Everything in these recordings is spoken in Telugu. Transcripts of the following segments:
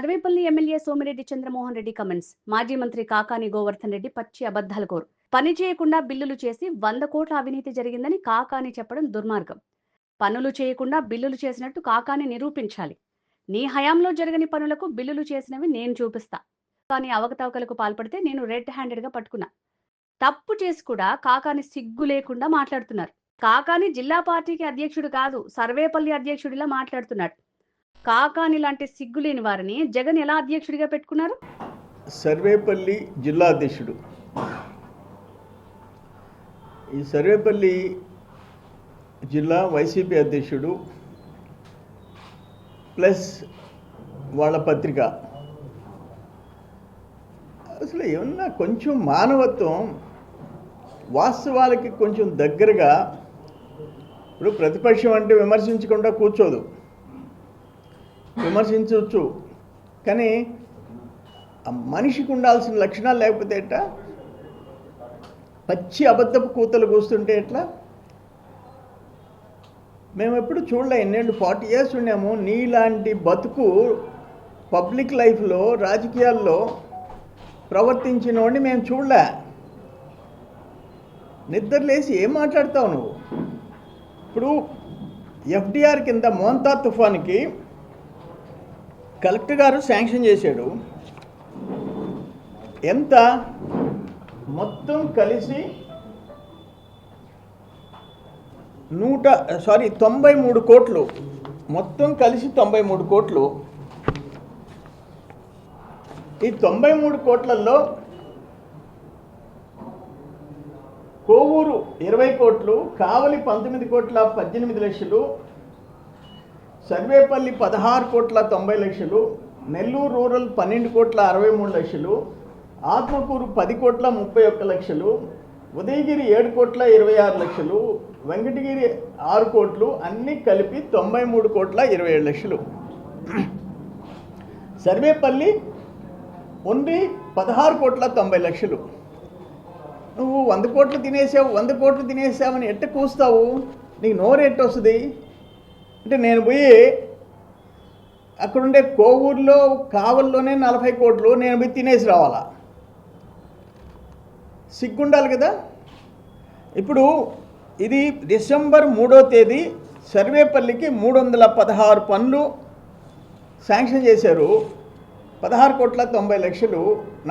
Sarvepalli MLA Somireddy Chandramohan Reddy comments. మాజీ మంత్రి కాకాని గోవర్ధన్ రెడ్డి పచ్చి అబద్ధాల కోరు. పని చేయకుండా బిల్లులు చేసి 100 కోట్ల అవినీతి జరిగిందని కాకాని చెప్పడం దుర్మార్గం. పనులు చేయకుండా బిల్లులు చేసినట్టు కాకాని నిరూపించాలి. నీ హయాంలో జరగని పనులకు బిల్లులు చేసినవి నేను చూపిస్తా. కానీ అవకతవకలకు పాల్పడితే నేను రెడ్ హ్యాండెడ్ గా పట్టుకున్నా. తప్పు చేసి కూడా కాకాని సిగ్గు లేకుండా మాట్లాడుతున్నారు. కాకాని జిల్లా పార్టీకి అధ్యక్షుడు కాదు, సర్వేపల్లి అధ్యక్షుడిలా మాట్లాడుతున్నాడు. కాకాని లాంటి సిగ్గులేని వారిని జగన్ ఎలా అధ్యక్షుడిగా పెట్టుకున్నారు? సర్వేపల్లి జిల్లా అధ్యక్షుడు. ఈ సర్వేపల్లి జిల్లా వైసీపీ అధ్యక్షుడు ప్లస్ వాళ్ళ పత్రిక. అసలు ఏమన్నా కొంచెం మానవత్వం, వాస్తవాలకి కొంచెం దగ్గరగా. ఇప్పుడు ప్రతిపక్షం అంటే విమర్శించకుండా కూర్చోదు, విమర్శించవచ్చు. కానీ ఆ మనిషికి ఉండాల్సిన లక్షణాలు లేకపోతే ఎట్లా? పచ్చి అబద్ధపు కూతలు కూస్తుంటే ఎట్లా? మేము ఎప్పుడు చూడలే, ఎన్నేళ్ళు 40 years ఉన్నాము. నీలాంటి బతుకు పబ్లిక్ లైఫ్లో, రాజకీయాల్లో ప్రవర్తించిన వాడిని మేము చూడలే. నిద్రలేసి ఏం మాట్లాడతావు నువ్వు? ఇప్పుడు ఎఫ్డిఆర్ కింద మోంతా తుఫాన్కి కలెక్టర్ గారు శాంక్షన్ చేశాడు. ఎంత? మొత్తం కలిసి 93 కోట్లు. మొత్తం కలిసి 93 కోట్లు. ఈ 93 కోట్లలో కోవూరు 20 కోట్లు, కావలి 19 కోట్ల 18 లక్షలు, సర్వేపల్లి 16 కోట్ల 90 లక్షలు, నెల్లూరు రూరల్ 12 కోట్ల 63 లక్షలు, ఆత్మకూరు 10 కోట్ల 31 లక్షలు, ఉదయగిరి 7 కోట్ల 26 లక్షలు, వెంకటగిరి 6 కోట్లు, అన్నీ కలిపి 93 కోట్ల 27 లక్షలు. సర్వేపల్లి ఓన్లీ 16 కోట్ల 90 లక్షలు. నువ్వు 100 కోట్లు తినేసావు, 100 కోట్లు తినేసావని ఎట్ట కూస్తావు? నీకు నోరు ఎట్ట వస్తుంది? అంటే నేను పోయి అక్కడుండే కోవూరులో, కావల్లోనే 40 కోట్లు నేను పోయి తినేసి రావాలా? సిగ్గుండాలి కదా. ఇప్పుడు ఇది డిసెంబర్ 3వ తేదీ సర్వేపల్లికి 316 పనులు శాంక్షన్ చేశారు. 16 కోట్ల 90 లక్షలు,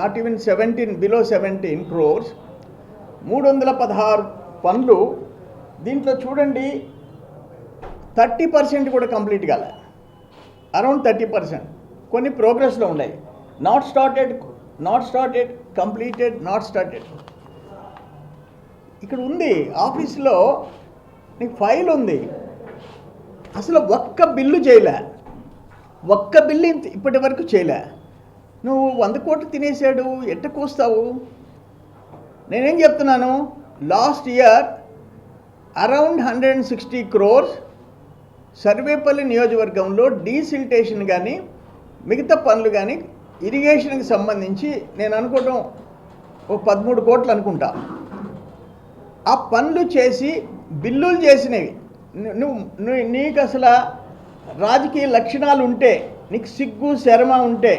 నాట్ ఈవెన్ 17, బిలో 17 crores. 316 పనులు. దీంట్లో చూడండి 30% కూడా కంప్లీట్ కాలే, అరౌండ్ 30%. కొన్ని ప్రోగ్రెస్లో ఉన్నాయి. Not started, completed, not started. ఇక్కడ ఉంది ఆఫీస్లో, నీకు ఫైల్ ఉంది. అసలు ఒక్క బిల్లు చేయలే, ఒక్క బిల్లు ఇప్పటి వరకు చేయలే. నువ్వు 100 కోట్లు తినేసాడు, ఎట్ట కూస్తావు? నేనేం చెప్తున్నాను, last year around 160 crores Sarvepalli నియోజకవర్గంలో డీసిల్టేషన్ కానీ మిగతా పనులు కానీ ఇరిగేషన్కి సంబంధించి నేను అనుకోవడం ఓ 13 కోట్లు అనుకుంటా. ఆ పనులు చేసి బిల్లులు చేసినవి. నీకు అసలు రాజకీయ లక్షణాలు ఉంటే, నీకు సిగ్గు శరమ ఉంటే,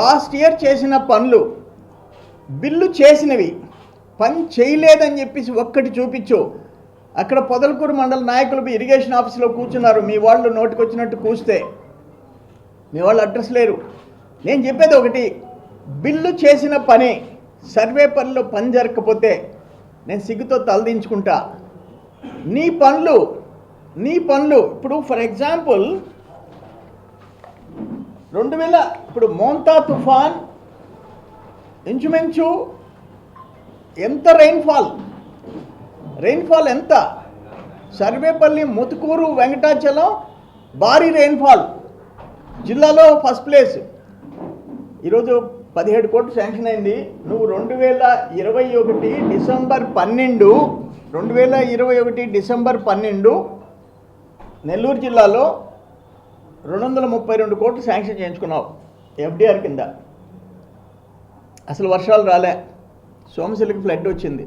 లాస్ట్ ఇయర్ చేసిన పనులు, బిల్లు చేసినవి, పని చేయలేదని చెప్పేసి ఒక్కటి చూపించు. అక్కడ పొదలకూరు మండల నాయకులు ఇరిగేషన్ ఆఫీస్లో కూర్చున్నారు. మీ వాళ్ళు నోటికి వచ్చినట్టు కూస్తే మీ వాళ్ళు అడ్రస్ లేరు. నేను చెప్పేది ఒకటి, బిల్లు చేసిన పని సర్వేపల్లిలో పని జరగకపోతే నేను సిగ్గుతో తలదించుకుంటా. నీ పనులు ఇప్పుడు ఫర్ ఎగ్జాంపుల్ 2000 ఇప్పుడు మోంతా తుఫాన్ ఇంచుమించు ఎంత రెయిన్ఫాల్ ఎంత? సర్వేపల్లి, ముతుకూరు, వెంకటాచలం భారీ రెయిన్ఫాల్, జిల్లాలో ఫస్ట్ ప్లేస్. ఈరోజు 17 కోట్లు శాంక్షన్ అయింది. నువ్వు 2021 డిసెంబర్ 12 నెల్లూరు జిల్లాలో 232 కోట్లు శాంక్షన్ చేయించుకున్నావు ఎఫ్డిఆర్ కింద. అసలు వర్షాలు రాలే, సోమశిలకి ఫ్లడ్ వచ్చింది,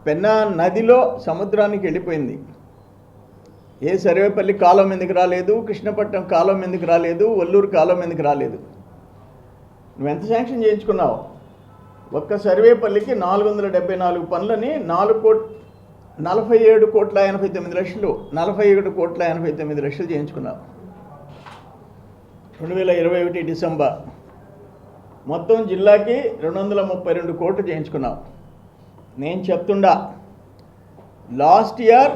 పెన్నా నదిలో సముద్రానికి వెళ్ళిపోయింది. ఏ సర్వేపల్లి కాలం ఎందుకు రాలేదు, కృష్ణపట్నం కాలం ఎందుకు రాలేదు, ఒల్లూరు కాలం ఎందుకు రాలేదు? నువ్వు ఎంత శాంక్షన్ చేయించుకున్నావు? ఒక్క సర్వేపల్లికి 474 పనులని 47,89,00,000 చేయించుకున్నావు. 2021 డిసెంబర్ మొత్తం జిల్లాకి 232 కోట్లు చేయించుకున్నావు. నేను చెప్తుండా లాస్ట్ ఇయర్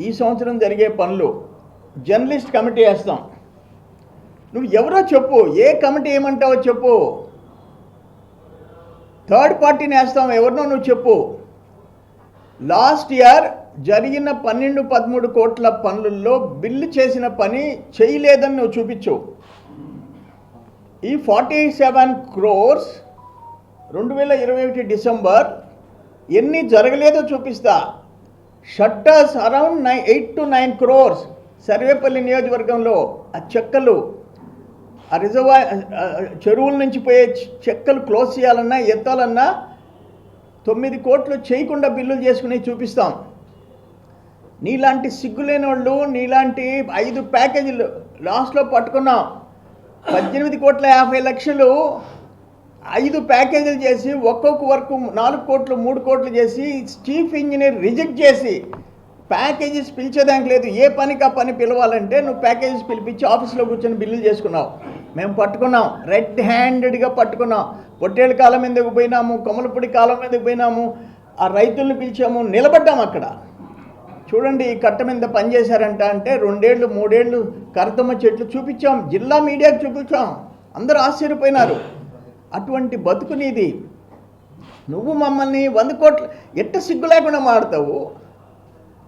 ఈ సంవత్సరం జరిగే పనులు జర్నలిస్ట్ కమిటీ వేస్తాం. నువ్వు ఎవరో చెప్పు, ఏ కమిటీ ఏమంటావో చెప్పు. థర్డ్ పార్టీని వేస్తాం, ఎవరినో నువ్వు చెప్పు. లాస్ట్ ఇయర్ జరిగిన 12-13 కోట్ల పనులలో బిల్లు చేసిన పని చేయలేదని నువ్వు చూపించు. ఈ 47 crores 2021 డిసెంబర్ ఎన్ని జరగలేదో చూపిస్తా. Shutters around 8 to 9 crores Sarvepalli నియోజకవర్గంలో ఆ చెక్కలు, ఆ చెరువుల నుంచి పోయే చెక్కలు క్లోజ్ చేయాలన్నా ఎత్తాలన్నా 9 కోట్లు చేయకుండా బిల్లులు చేసుకుని చూపిస్తాం. నీలాంటి సిగ్గులేని వాళ్ళు, నీలాంటి 5 ప్యాకేజీలు లాస్ట్లో పట్టుకున్నాం. 18,50,00,000 5 ప్యాకేజీలు చేసి ఒక్కొక్క వర్క్ 4 కోట్లు 3 కోట్లు చేసి చీఫ్ ఇంజనీర్ రిజెక్ట్ చేసి ప్యాకేజెస్ పిలిచేదానికి లేదు. ఏ పనికి ఆ పని పిలవాలంటే నువ్వు ప్యాకేజెస్ పిలిపించి ఆఫీస్లో కూర్చొని బిల్లులు చేసుకున్నావు. మేము పట్టుకున్నాం, రెడ్ హ్యాండెడ్గా పట్టుకున్నాం. పొట్టేళ్ళ కాలం ఎందుకు పోయినాము, కొమలపొడి కాలం ఎందుకు పోయినాము, ఆ రైతులను పిలిచాము, నిలబడ్డాం అక్కడ. చూడండి ఈ కట్ట మీద పనిచేశారంట అంటే 2 ఏళ్ళు 3 ఏళ్ళు కరతమ్మ చెట్లు చూపించాం, జిల్లా మీడియాకు చూపించాం, అందరూ ఆశ్చర్యపోయినారు. అటువంటి బతుకు నీది. నువ్వు మమ్మల్ని 100 కోట్లు ఎట్ట సిగ్గు లేకుండా మాడతావు?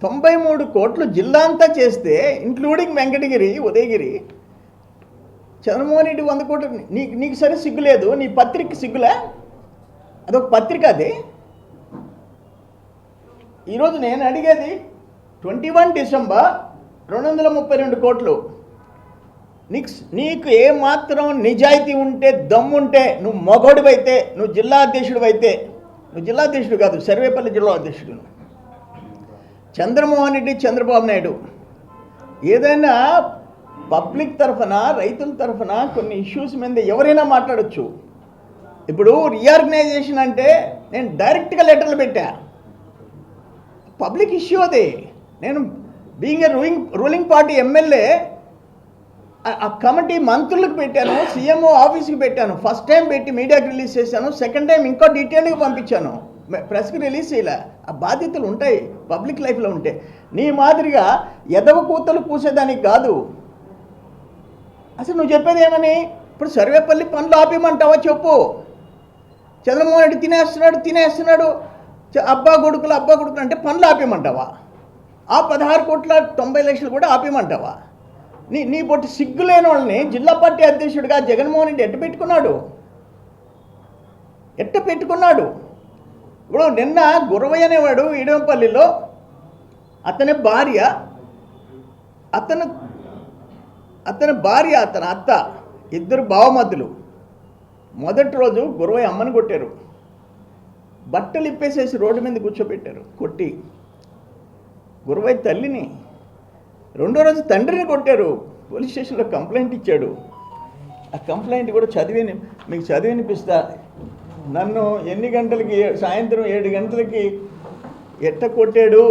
93 కోట్లు జిల్లా అంతా చేస్తే ఇంక్లూడింగ్ వెంకటగిరి, ఉదయగిరి, చంద్రమోహన్ రెడ్డి 100 కోట్లు. నీకు సరే సిగ్గు లేదు, నీ పత్రిక సిగ్గులే? అదొక పత్రిక. అది ఈరోజు నేను అడిగేది 21 డిసెంబర్ 232 కోట్లు. నీకు ఏమాత్రం నిజాయితీ ఉంటే, దమ్ముంటే, నువ్వు మొగోడివైతే, నువ్వు జిల్లా అధ్యక్షుడు అయితే, నువ్వు జిల్లా అధ్యక్షుడు కాదు, సర్వేపల్లి జిల్లా అధ్యక్షుడు చంద్రమోహన్ రెడ్డి, చంద్రబాబు నాయుడు ఏదైనా పబ్లిక్ తరఫున, రైతుల తరఫున కొన్ని ఇష్యూస్ మీద ఎవరైనా మాట్లాడచ్చు. ఇప్పుడు రీఆర్గనైజేషన్ అంటే నేను డైరెక్ట్గా లెటర్లు పెట్టా, పబ్లిక్ ఇష్యూ అది. నేను being a ruling party MLA ఆ కమిటీ మంత్రులకు పెట్టాను, సీఎంఓ ఆఫీస్కి పెట్టాను. ఫస్ట్ టైం పెట్టి మీడియాకి రిలీజ్ చేశాను, సెకండ్ టైం ఇంకా డీటెయిల్గా పంపించాను, ప్రెస్కి రిలీజ్ చేయలే. ఆ బాధ్యతలు ఉంటాయి పబ్లిక్ లైఫ్లో ఉంటే. నీ మాదిరిగా ఎదవ కూతలు పూసేదానికి కాదు. అసలు నువ్వు చెప్పేది ఏమని? ఇప్పుడు సర్వేపల్లి పనులు ఆపేయమంటావా చెప్పు. చంద్రమోహన్ రెడ్డి తినేస్తున్నాడు అబ్బా కొడుకులు అంటే పనులు ఆపేయమంటావా? ఆ 16,90,00,000 కూడా ఆపేయమంటావా? నీ పొట్టి సిగ్గులేని వాళ్ళని జిల్లా పార్టీ అధ్యక్షుడిగా జగన్మోహన్ రెడ్డి ఎట్ట పెట్టుకున్నాడు? ఇప్పుడు నిన్న గురవయ్య అనేవాడు ఇడవంపల్లిలో, అతని భార్య, అతని అత్త, ఇద్దరు బావమద్దులు. మొదటి రోజు గురవయ్య అమ్మని కొట్టారు, బట్టలు ఇప్పేసేసి రోడ్డు మీద కూర్చోబెట్టారు కొట్టి. గురవయ్య తల్లిని. రెండో రోజు తండ్రిని కొట్టారు, పోలీస్ స్టేషన్లో కంప్లైంట్ ఇచ్చాడు. ఆ కంప్లైంట్ కూడా మీకు చదివినిపిస్తా. నన్ను ఎన్ని గంటలకి, సాయంత్రం 7 గంటలకి ఎట్ట కొట్టాడు,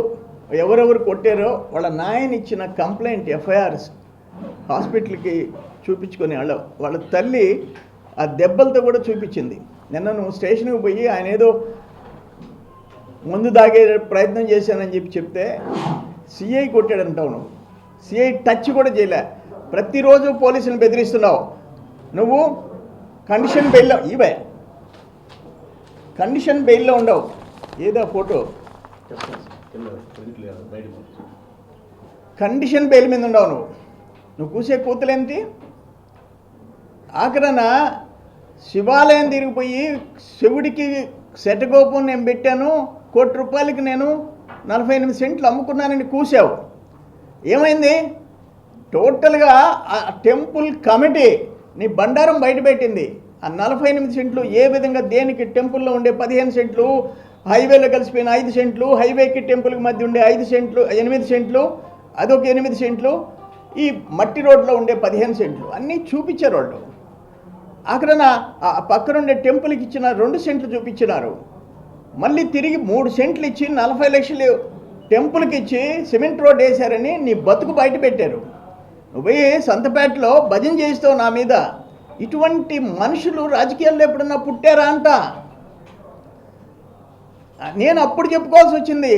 ఎవరెవరు కొట్టారో వాళ్ళ నాయన ఇచ్చిన కంప్లైంట్ ఎఫ్ఐఆర్స్ హాస్పిటల్కి చూపించుకొని వాళ్ళ తల్లి ఆ దెబ్బలతో కూడా చూపించింది. నిన్న నువ్వు స్టేషన్కి పోయి ఆయన ఏదో ముందు దాగే ప్రయత్నం చేశానని చెప్తే సిఐ కొట్టాడంటావు. నువ్వు సిఐ టచ్ కూడా చేయలే. ప్రతిరోజు పోలీసులను బెదిరిస్తున్నావు. నువ్వు కండిషన్ బెయిల్లో ఉండవు. ఏదో ఫోటో కండిషన్ బెయిల్ మీద ఉండవు. నువ్వు కూసే కూతులేంటి? ఆఖరణ శివాలయం తిరిగిపోయి శివుడికి శటగోపం నేను పెట్టాను, ₹1,00,00,000 నేను 48 సెంట్లు అమ్ముకున్నానని కూసావు. ఏమైంది? టోటల్గా ఆ టెంపుల్ కమిటీ నీ బండారం బయటపెట్టింది. ఆ 48 సెంట్లు ఏ విధంగా, దేనికి టెంపుల్లో ఉండే 15 సెంట్లు, హైవేలో కలిసిపోయిన 5 సెంట్లు, హైవేకి టెంపుల్కి మధ్య ఉండే 5 సెంట్లు 8 సెంట్లు అదొక 8 సెంట్లు, ఈ మట్టి రోడ్లో ఉండే 15 సెంట్లు అన్నీ చూపించారు వాళ్ళు. అక్కడ ఆ పక్కనుండే టెంపుల్కి ఇచ్చిన 2 సెంట్లు చూపించినారు. మళ్ళీ తిరిగి 3 సెంట్లు ఇచ్చి 40 లక్షలు టెంపుల్కి ఇచ్చి సిమెంట్ రోడ్ వేశారని నీ బతుకు బయట పెట్టారు. నువ్వు పోయి సంతపేటలో భజన చేస్తావు నా మీద. ఇటువంటి మనుషులు రాజకీయాల్లో ఎప్పుడన్నా పుట్టారా అంట. నేను అప్పుడు చెప్పుకోవాల్సి వచ్చింది,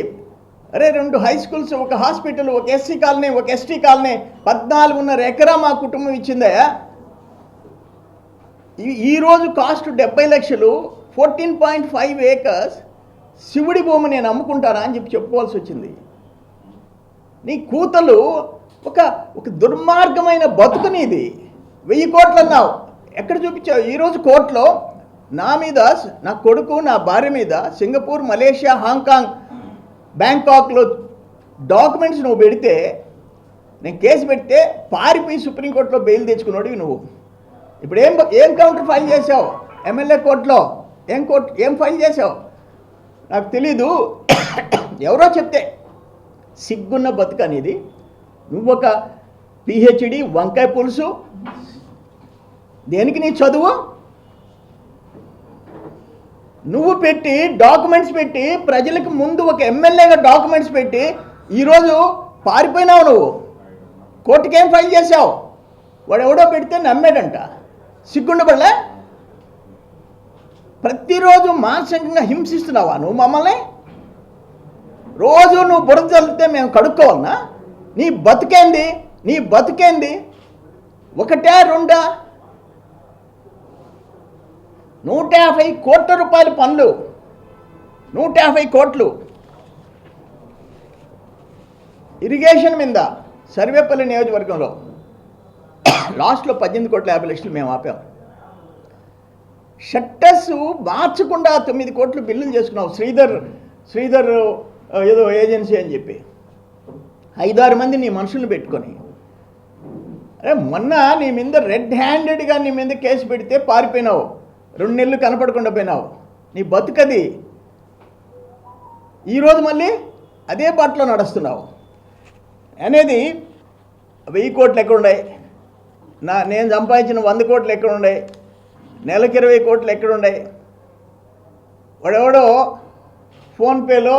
అరే 2 హై స్కూల్స్, ఒక హాస్పిటల్, ఒక ఎస్సీ కాలనీ, ఒక ఎస్టీ కాలనీ, 14.5 ఎకరా మా కుటుంబం ఇచ్చిందయా. ఈరోజు కాస్ట్ 70 లక్షలు, 14.5 ఏకర్స్ శివుడి భూమి నేను అమ్ముకుంటానా అని చెప్పుకోవాల్సి వచ్చింది. నీ కూతలు ఒక దుర్మార్గమైన బతుకునిది. 1000 కోట్లు అన్నావు, ఎక్కడ చూపించావు? ఈరోజు కోర్టులో నా మీద, నా కొడుకు, నా భార్య మీద సింగపూర్, మలేషియా, హాంకాంగ్, బ్యాంకాక్లో డాక్యుమెంట్స్ నువ్వు పెడితే, నేను కేసు పెడితే పారిపోయి సుప్రీంకోర్టులో బెయిల్ తెచ్చుకున్నాడు నువ్వు. ఇప్పుడు ఏం కౌంటర్ ఫైల్ చేసావు? ఎమ్మెల్యే కోర్టులో ఏం ఫైల్ చేసావు నాకు తెలీదు. ఎవరో చెప్తే సిగ్గున్న బతుకు అనేది. నువ్వు ఒక పిహెచ్డి, వంకాయ పులుసు, దేనికి నీ చదువు? నువ్వు పెట్టి డాక్యుమెంట్స్ పెట్టి ప్రజలకు ముందు ఒక ఎమ్మెల్యేగా డాక్యుమెంట్స్ పెట్టి ఈరోజు పారిపోయినావు నువ్వు. కోర్టుకేం ఫైల్ చేసావు? వాడు ఎవడో పెడితే నమ్మాడంట. సిగ్గుండబడలే? ప్రతిరోజు మానసికంగా హింసిస్తున్నావా నువ్వు మమ్మల్ని? రోజు నువ్వు బురద చల్లితే మేము కడుక్కోవాలన్నా? నీ బతుకేంది? నీ బతుకేంది? 1 2 150 కోట్ల రూపాయల పనులు, 150 కోట్లు ఇరిగేషన్ మీద సర్వేపల్లి నియోజకవర్గంలో లాస్ట్లో 18.50 మేము ఆపాం. షట్టర్స్ మార్చకుండా 9 కోట్లు బిల్లులు చేసుకున్నావు. శ్రీధర్ ఏదో ఏజెన్సీ అని చెప్పి 5-6 మంది నీ మనుషులను పెట్టుకొని. అరే మొన్న నీ మీద రెడ్ హ్యాండెడ్గా నీ మీద కేసు పెడితే పారిపోయినావు, 2 నెలలు కనపడకుండా పోయినావు. నీ బతుకది. ఈరోజు మళ్ళీ అదే బాటలో నడుస్తున్నావు అనేది. 1000 కోట్లు ఎక్కడున్నాయి? నేను సంపాదించిన 100 కోట్లు ఎక్కడున్నాయి? నెలకు 20 కోట్లు ఎక్కడున్నాయి? వాడెవడో ఫోన్పేలో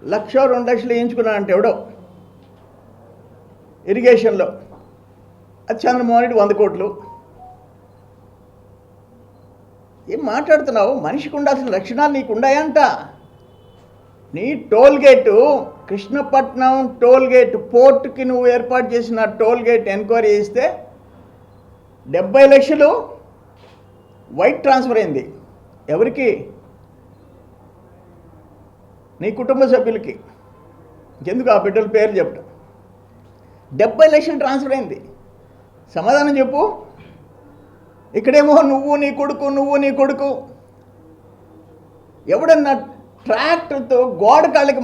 1,00,000 2 లక్షలు వేయించుకున్నా అంటే ఎవడో ఇరిగేషన్లో, అది చంద్రమోహన్ రెడ్డి 100 కోట్లు. ఏం మాట్లాడుతున్నావు? మనిషికి ఉండాల్సిన లక్షణాలు నీకు ఉన్నాయంట. నీ టోల్గేటు, కృష్ణపట్నం టోల్గేట్ పోర్టుకి నువ్వు ఏర్పాటు చేసిన టోల్గేట్ ఎంక్వైరీ చేస్తే 70 లక్షలు వైట్ ట్రాన్స్ఫర్ అయింది. ఎవరికి? నీ కుటుంబ సభ్యులకి. ఎందుకు ఆ బిడ్డల పేరు చెప్పడం? 70 లక్షలు ట్రాన్స్ఫర్ అయింది. సమాధానం చెప్పు. ఇక్కడేమో నువ్వు నీ కొడుకు ఎవడన్నా ట్రాక్టర్తో గోడ కాళ్ళకి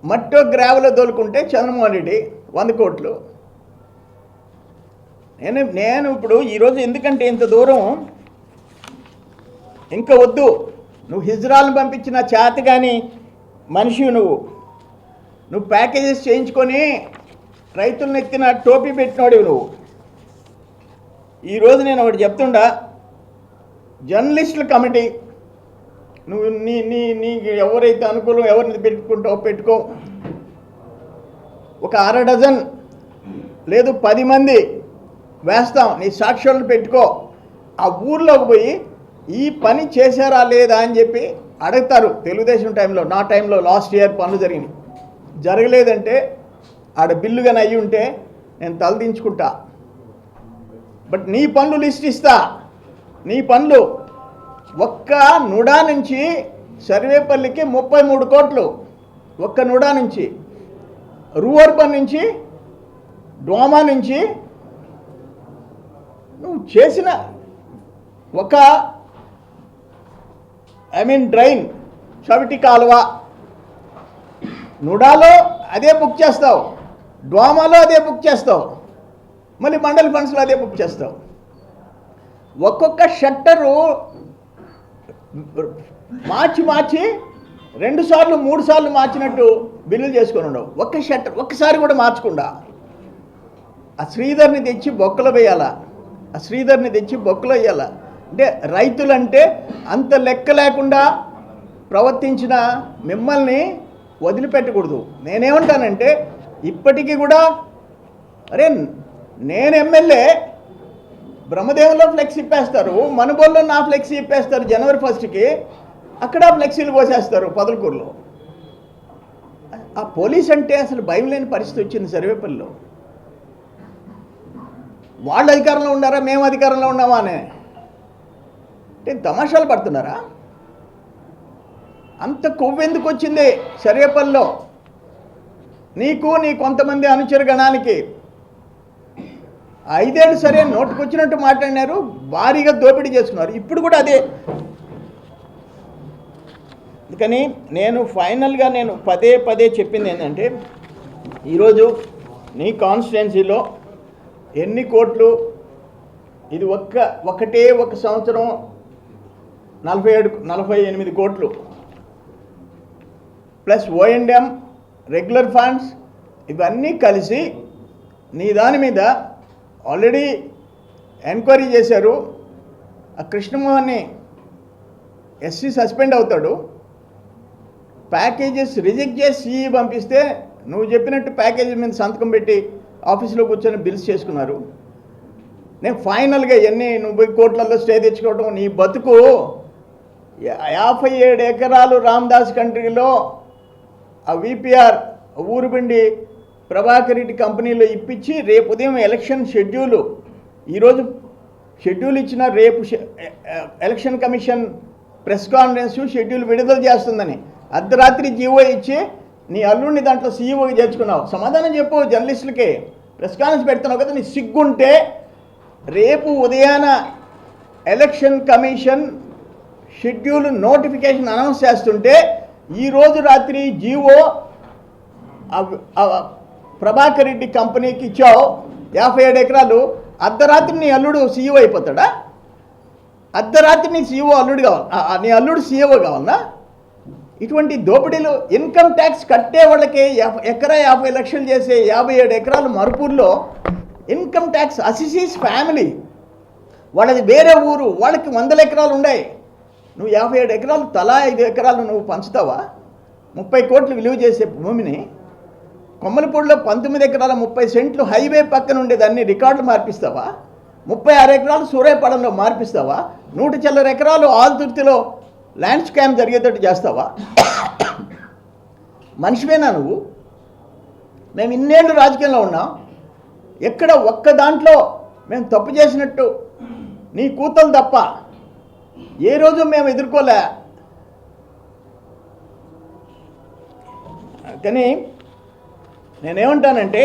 మట్టో గ్రావెలో దొలుకుంటే చంద్రమోహన్ రెడ్డి 100 కోట్లు. నేను ఇప్పుడు ఈరోజు ఎందుకంటే ఇంత దూరం ఇంకా వద్దు. నువ్వు హిజ్రాలను పంపించిన చేత కానీ మనిషి నువ్వు ప్యాకేజెస్ చేయించుకొని రైతులను ఎత్తిన టోపీ పెట్టినోడివి నువ్వు. ఈరోజు నేను ఒకటి చెప్తుండా, జర్నలిస్టుల కమిటీ, నువ్వు నీకు ఎవరైతే అనుకూలం ఎవరిని పెట్టుకుంటావో పెట్టుకో. ఒక 1/2 డజన్ లేదు 10 మంది వేస్తాం, నీ సాక్ష్యాలను పెట్టుకో. ఆ ఊర్లోకి పోయి ఈ పని చేశారా లేదా అని చెప్పి అడుగుతారు. తెలుగుదేశం టైంలో, నా టైంలో లాస్ట్ ఇయర్ పనులు జరిగినాయి. జరగలేదంటే ఆడ బిల్లుగానే అయ్యి ఉంటే నేను తలదించుకుంటా. బట్ నీ పనులు లిస్ట్ ఇస్తా. నీ పనులు ఒక్క నుడా నుంచి సర్వేపల్లికి 33 కోట్లు, ఒక్క నుడా నుంచి. రూవర్బన్ నుంచి, డోమా నుంచి నువ్వు చేసిన ఒక డ్రైన్, చవిటి కాలువ, నుడాలో అదే బుక్ చేస్తావు, డోమాలో అదే బుక్ చేస్తావు, మళ్ళీ మండల్ ఫండ్స్లో అదే బుక్ చేస్తావు. ఒక్కొక్క షట్టరు మార్చి 2 సార్లు 3 సార్లు మార్చినట్టు బిల్లులు చేసుకొని ఉండవు. ఒక్క షట్టర్ ఒక్కసారి కూడా మార్చకుండా ఆ శ్రీధర్ని తెచ్చి బొక్కలో వేయాలా, ఆ శ్రీధర్ని తెచ్చి బొక్కలో వేయాలా. అంటే రైతులంటే అంత లెక్క లేకుండా ప్రవర్తించిన మిమ్మల్ని వదిలిపెట్టకూడదు. నేనేమంటానంటే ఇప్పటికీ కూడా అరే నేను ఎమ్మెల్యే, బ్రహ్మదేవంలో ఫ్లెక్స్ ఇప్పేస్తారు, మనుబోల్లో నా ఫ్లెక్స్ ఇప్పేస్తారు జనవరి 1కి, అక్కడ ఫ్లెక్సీలు కోసేస్తారు పొదలకూరులో. ఆ పోలీస్ అంటే అసలు భయం లేని పరిస్థితి వచ్చింది సర్వేపల్లిలో. వాళ్ళు అధికారంలో ఉన్నారా మేము అధికారంలో ఉన్నామా అనే అంటే తమాషాలు పడుతున్నారా? అంత కొవ్వెందుకు వచ్చింది సర్వేపల్లిలో నీకు నీ కొంతమంది అనుచర గణానికి? 5 ఏళ్ళు సరే నోటుకొచ్చినట్టు మాట్లాడినారు, భారీగా దోపిడీ చేసుకున్నారు. ఇప్పుడు కూడా అదే. అందుకని నేను ఫైనల్గా పదే పదే చెప్పింది ఏంటంటే ఈరోజు నీ కాన్స్టిట్యున్సీలో ఎన్ని కోట్లు, ఇది ఒకటే ఒక సంవత్సరం 48 కోట్లు ప్లస్ O&M రెగ్యులర్ ఫండ్స్ ఇవన్నీ కలిసి నీ దాని మీద ఆల్రెడీ ఎంక్వైరీ చేశారు. ఆ కృష్ణమోహన్ని ఎస్సీ సస్పెండ్ అవుతాడు, ప్యాకేజెస్ రిజెక్ట్ చేసి సిఈ పంపిస్తే నువ్వు చెప్పినట్టు ప్యాకేజీ మీద సంతకం పెట్టి ఆఫీసులో కూర్చొని బిల్స్ చేసుకున్నారు. నేను ఫైనల్గా ఎన్ని 90 కోట్లలో స్టే తెచ్చుకోవటం, నీ బతుకు 57 ఎకరాలు రామదాస్ కంట్రీలో ఆ విపిఆర్ ఊరుబిండి ప్రభాకర్ రెడ్డి కంపెనీలో ఇప్పించి రేపు ఉదయం ఎలక్షన్ షెడ్యూలు, ఈరోజు షెడ్యూల్ ఇచ్చిన రేపు election commission press conference schedule విడుదల చేస్తుందని అర్ధరాత్రి జీవో ఇచ్చి నీ అల్లుడిని దాంట్లో సీఈఓకి చేర్చుకున్నావు. సమాధానం చెప్పు జర్నలిస్టులకి. ప్రెస్ కాన్ఫరెన్స్ పెడుతున్నావు కదా, నీ సిగ్గుంటే రేపు ఉదయాన election commission schedule notification announce చేస్తుంటే ఈరోజు రాత్రి జీవో ప్రభాకర్ రెడ్డి కంపెనీకి ఇచ్చావు 57 ఎకరాలు. అర్ధరాత్రి నీ అల్లుడు సీఈఓ అయిపోతాడా? అర్ధరాత్రి నీ సీఈఓ అల్లుడు కావాలి, నీ అల్లుడు సీఈఓ కావాలన్నా? ఇటువంటి దోపిడీలు ఇన్కమ్ ట్యాక్స్ కట్టే వాళ్ళకి ఎకరా 50 లక్షలు చేసే 57 ఎకరాలు మరుపూర్లో ఇన్కమ్ ట్యాక్స్ అసిసీస్ ఫ్యామిలీ వాళ్ళది వేరే ఊరు, వాళ్ళకి 100 ఎకరాలు ఉన్నాయి. నువ్వు 57 ఎకరాలు తలా 5 ఎకరాలు నువ్వు పంచుతావా? 30 కోట్లు విలువ చేసే భూమిని కొమ్మలపూడిలో 19 ఎకరాల 30 సెంట్లు హైవే పక్కన ఉండేదాన్ని రికార్డులు మార్పిస్తావా? 36 ఎకరాలు సూర్యాపాలెంలో మార్పిస్తావా? 100 చిల్లర ఎకరాలు ఆల్తుర్తిలో ల్యాండ్ స్కామ్ జరిగేటట్టు చేస్తావా? మనిషివేనా నువ్వు? మేము ఇన్నేళ్ళు రాజకీయంలో ఉన్నాం, ఎక్కడ ఒక్క దాంట్లో మేము తప్పు చేసినట్టు నీ కూతలు తప్ప ఏ రోజు మేము ఎదుర్కోలే. కానీ నేనేమంటానంటే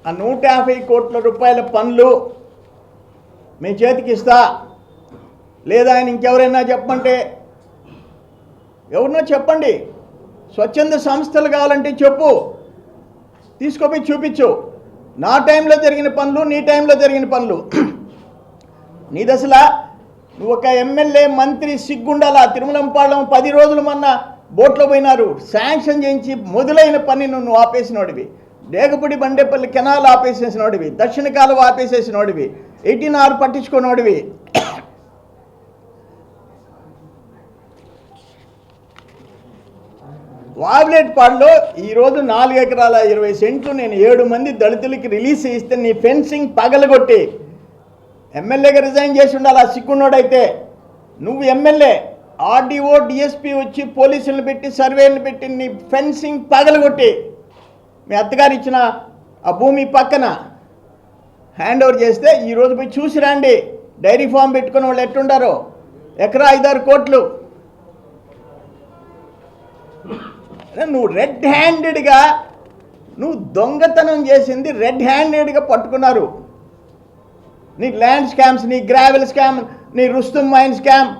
ఆ 150 కోట్ల రూపాయల పనులు మీ చేతికి ఇస్తా, లేదా ఆయన ఇంకెవరైనా చెప్పమంటే ఎవరినో చెప్పండి, స్వచ్ఛంద సంస్థలు కావాలంటే చెప్పు, తీసుకుపోయి చూపించు. నా టైంలో జరిగిన పనులు, నీ టైంలో జరిగిన పనులు. నీ దశలా నువ్వు ఒక ఎమ్మెల్యే మంత్రి సిగ్గుండాలా? తిరుమలంపాళెం 10 రోజులు మొన్న బోట్లో పోయినారు, శాంక్షన్ చేయించి మొదలైన పని నువ్వు ఆపేసినోడివి. డేగపూడి బండేపల్లి కెనాల్ ఆపేసేసినోడివి, దక్షిణ కాలువ ఆపేసేసినోడివి, 18R పట్టించుకున్నోడివి. వావిలేట్పాడులో ఈరోజు 4 ఎకరాల 20 సెంట్లు నేను 7 మంది దళితులకి రిలీజ్ చేయిస్తే నీ ఫెన్సింగ్ పగలగొట్టి ఎమ్మెల్యేగా రిజైన్ చేసి ఉండాలి. ఆ సిగ్గున్నోడైతే నువ్వు ఎమ్మెల్యే, ఆర్డీఓ డిఎస్పీ వచ్చి పోలీసులను పెట్టి సర్వేలను పెట్టి నీ ఫెన్సింగ్ పగలగొట్టి మీ అత్తగారు ఇచ్చిన ఆ భూమి పక్కన హ్యాండ్ ఓవర్ చేస్తే ఈరోజు పోయి చూసి రండి డైరీ ఫామ్ పెట్టుకుని వాళ్ళు ఎట్టుండారో. ఎకరా 5-6 కోట్లు. నువ్వు రెడ్ హ్యాండెడ్గా నువ్వు దొంగతనం చేసింది రెడ్ హ్యాండెడ్గా పట్టుకున్నారు. నీ ల్యాండ్ స్కామ్స్, నీ గ్రావెల్ స్కామ్, నీ రుస్తుం మైన్ స్కామ్,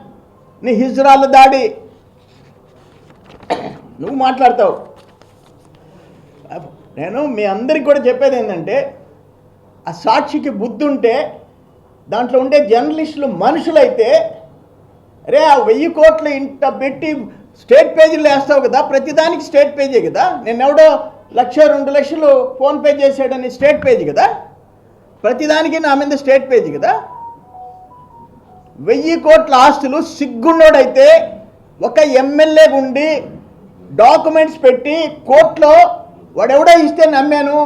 నీ హిజ్రాల దాడి నువ్వు మాట్లాడతావు. నేను మీ అందరికి కూడా చెప్పేది ఏంటంటే ఆ సాక్షికి బుద్ధి ఉంటే, దాంట్లో ఉండే జర్నలిస్టులు మనుషులైతే, అరే ఆ 1000 కోట్లు ఇంత పెట్టి స్టేట్ పేజీలు వేస్తావు కదా, ప్రతిదానికి స్టేట్ పేజీ కదా. నేను ఎవడో 1,00,000-2,00,000 ఫోన్పే చేశాడని స్టేట్ పేజీ కదా, ప్రతిదానికి నా మీద స్టేట్ పేజీ కదా. 1000 కోట్ల ఆస్తులు సిగ్గున్నోడైతే ఒక ఎమ్మెల్యే ఉండి డాక్యుమెంట్స్ పెట్టి కోర్టులో వాడెవడో ఇస్తే నమ్మాను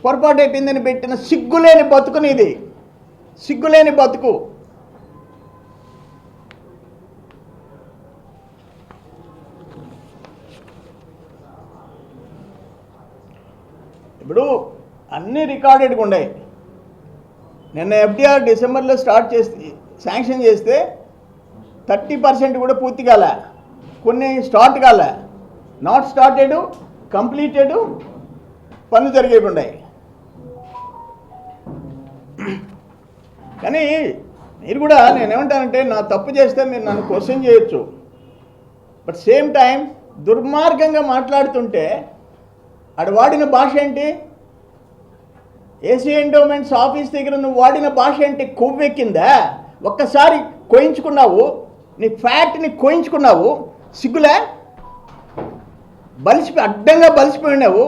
పొరపాటు అయిపోయిందని పెట్టిన సిగ్గులేని బతుకునిది, సిగ్గులేని బతుకు. ఇప్పుడు అన్నీ రికార్డెడ్గా ఉన్నాయి. నిన్న ఎఫ్డిఆర్ డిసెంబర్లో స్టార్ట్ చేస్తే శాంక్షన్ చేస్తే 30% కూడా పూర్తి కాలే, కొన్ని స్టార్ట్ కాలే, నాట్ స్టార్టెడ్, కంప్లీటెడ్, పనులు జరిగేకున్నాయి. కానీ మీరు కూడా నేనేమంటానంటే నా తప్పు చేస్తే మీరు నన్ను క్వశ్చన్ చేయొచ్చు, బట్ సేమ్ టైం దుర్మార్గంగా మాట్లాడుతుంటే ఆడు వాడిన భాష ఏంటి? ఏసీ ఎండోమెంట్స్ ఆఫీస్ దగ్గర నువ్వు వాడిన భాష ఏంటి? కొవ్వెక్కిందా? ఒక్కసారి కోయించుకున్నావు, నీ ఫ్యాట్ని కోయించుకున్నావు, సిగ్గులే? అడ్డంగా బలిసిపోయినావు,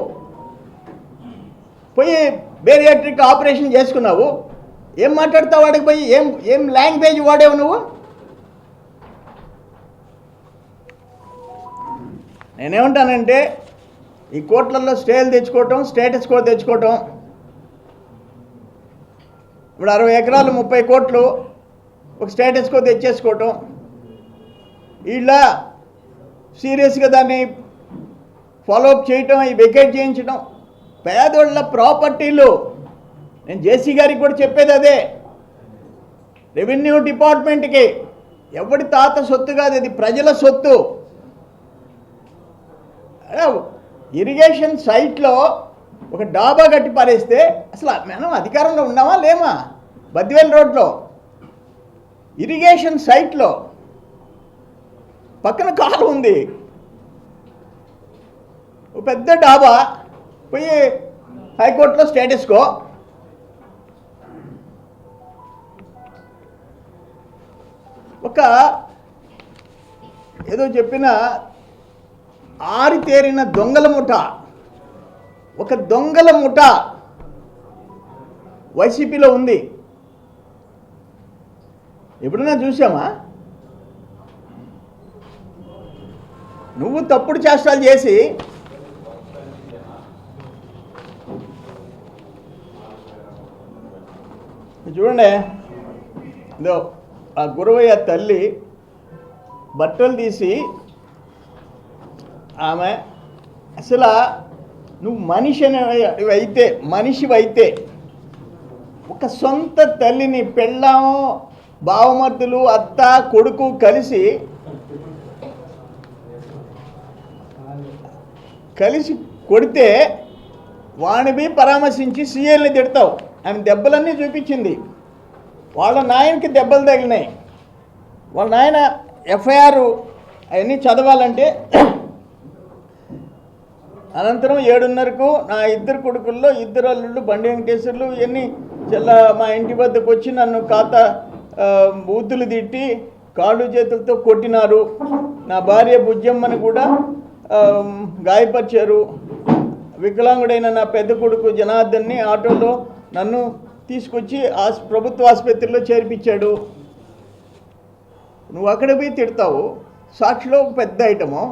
పోయి బేరియాట్రిక్ ఆపరేషన్ చేసుకున్నావు. ఏం మాట్లాడతావు వాడికి పోయి? ఏం లాంగ్వేజ్ వాడేవు నువ్వు? నేనేమంటానంటే ఈ కోర్టులలో స్టేలు తెచ్చుకోవటం, స్టేటస్ కో తెచ్చుకోవటం. ఇప్పుడు 60 ఎకరాలు 30 కోట్లు ఒక స్టేటస్ కో తెచ్చేసుకోవటం, ఇలా సీరియస్గా దాన్ని ఫాలోఅప్ చేయటం, ఈ వెకేట్ చేయించడం. పేదోళ్ళ ప్రాపర్టీలు, నేను జేసీ గారికి కూడా చెప్పేది అదే, రెవెన్యూ డిపార్ట్మెంట్కి ఎవడి తాత సొత్తు కాదు, ఇది ప్రజల సొత్తు. ఇరిగేషన్ సైట్లో ఒక డాబా కట్టి పారేస్తే అసలు మనం అధికారంలో ఉన్నామా లేమా? బద్వేల్ రోడ్లో ఇరిగేషన్ సైట్లో పక్కన కాలు ఉంది, ఒక పెద్ద డాబా, పోయి హైకోర్టులో స్టేటస్కో. ఒక ఏదో చెప్పిన ఆరితేరిన దొంగల ముఠ, ఒక దొంగల ముఠ వైసీపీలో ఉంది. ఎప్పుడైనా చూసామా? నువ్వు తప్పుడు చేష్టాలు చేసి చూడండి, ఇదో ఆ గురవయ్య తల్లి బట్టలు తీసి ఆమె అసలు నువ్వు మనిషివైతే ఒక సొంత తల్లిని పెళ్ళాము, బావమర్దులు, అత్త, కొడుకు కలిసి కొడితే వాణివి పరామర్శించి సీఎల్ని తిడతావు. ఆమె దెబ్బలన్నీ చూపించింది. వాళ్ళ నాయనకి దెబ్బలు తగిలినాయి. వాళ్ళ నాయన ఎఫ్ఐఆర్ అవన్నీ చదవాలంటే అనంతరం 7:30కు నా 2 కొడుకుల్లో 2 అల్లుళ్ళు బండి వెంకటేశ్వర్లు ఇవన్నీ మా ఇంటి వద్దకు వచ్చి నన్ను బూతులు తిట్టి కాళ్ళు చేతులతో కొట్టినారు. నా భార్య బుజ్జమ్మని కూడా గాయపరిచారు. వికలాంగుడైన నా పెద్ద కొడుకు జనార్దన్ని ఆటోలో నన్ను తీసుకొచ్చి ప్రభుత్వ ఆసుపత్రిలో చేర్పించాడు. నువ్వు అక్కడ పోయి తిడతావు. సాక్షిలో ఒక పెద్ద ఐటము.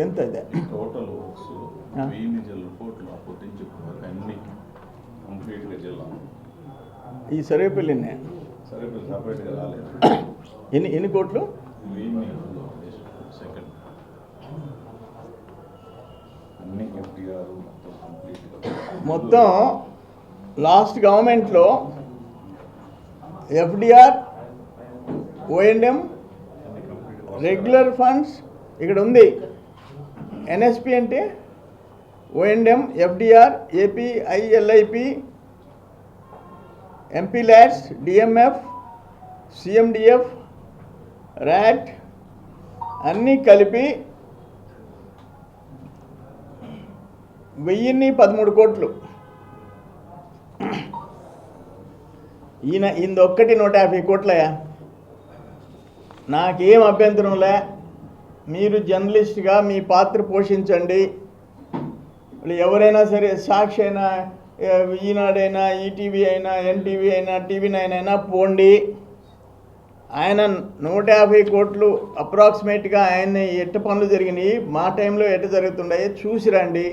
ఎంత ఇదే టోటల్ రిపోర్ట్లు అప్పటించి అన్ని కంప్లీట్గా జిల్లా ఈ సర్వేపల్లినే సర్వేపల్లి సపరేట్గా రాలేదు. ఎన్ని కోట్లు? సెకండ్ అన్ని ఎఫ్డిఆర్ మొత్తం కంప్లీట్గా మొత్తం లాస్ట్ గవర్నమెంట్లో ఎఫ్డిఆర్, ఓఎండ్ఎం, రెగ్యులర్ ఫండ్స్ ఇక్కడ ఉంది. ఎన్ఎస్పి అంటే O and M, FDR, AP, ILIP, MP LADS, DMF, CMDF, RAT అన్నీ కలిపి 1013 కోట్లు. ఈయనొక్కటి 150 కోట్లయా? నాకేం అభ్యంతరంలే. మీరు జర్నలిస్ట్గా మీ పాత్ర పోషించండి. ఎవరైనా సరే, సాక్షి అయినా, ఈనాడైనా, ఈటీవీ అయినా, ఎన్టీవీ అయినా, TV9 అయినా పోండి. ఆయన 150 కోట్లు అప్రాక్సిమేట్గా ఆయన ఎట్ట పనులు జరిగినాయి, మా టైంలో ఎట్ట జరుగుతున్నాయో చూసి రండి.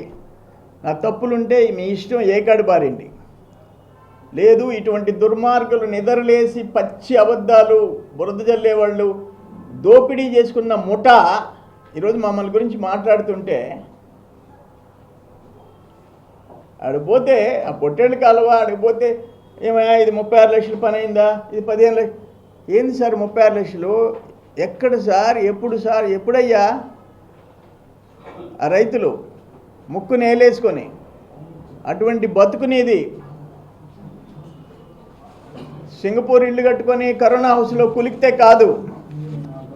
నా తప్పులుంటే మీ ఇష్టం, ఏ కాడి బారిండి. లేదు, ఇటువంటి దుర్మార్గులు నిద్రలేసి పచ్చి అబద్ధాలు బురద జల్లేవాళ్ళు, దోపిడీ చేసుకున్న ముఠా ఈరోజు మమ్మల్ని గురించి మాట్లాడుతుంటే, ఆడిపోతే ఆ పొట్టేళ్ళు కాలువ ఆడిపోతే ఏమయ్యా ఇది 36 లక్షల పని అయిందా, ఇది 15 లక్షలు ఏంది సార్ 36 లక్షలు ఎక్కడ సార్, ఎప్పుడు సార్, ఎప్పుడయ్యా? ఆ రైతులు ముక్కు నేలేసుకొని అటువంటి బతుకునేది సింగపూర్ ఇల్లు కట్టుకొని కరోనా హౌస్లో కులికితే కాదు.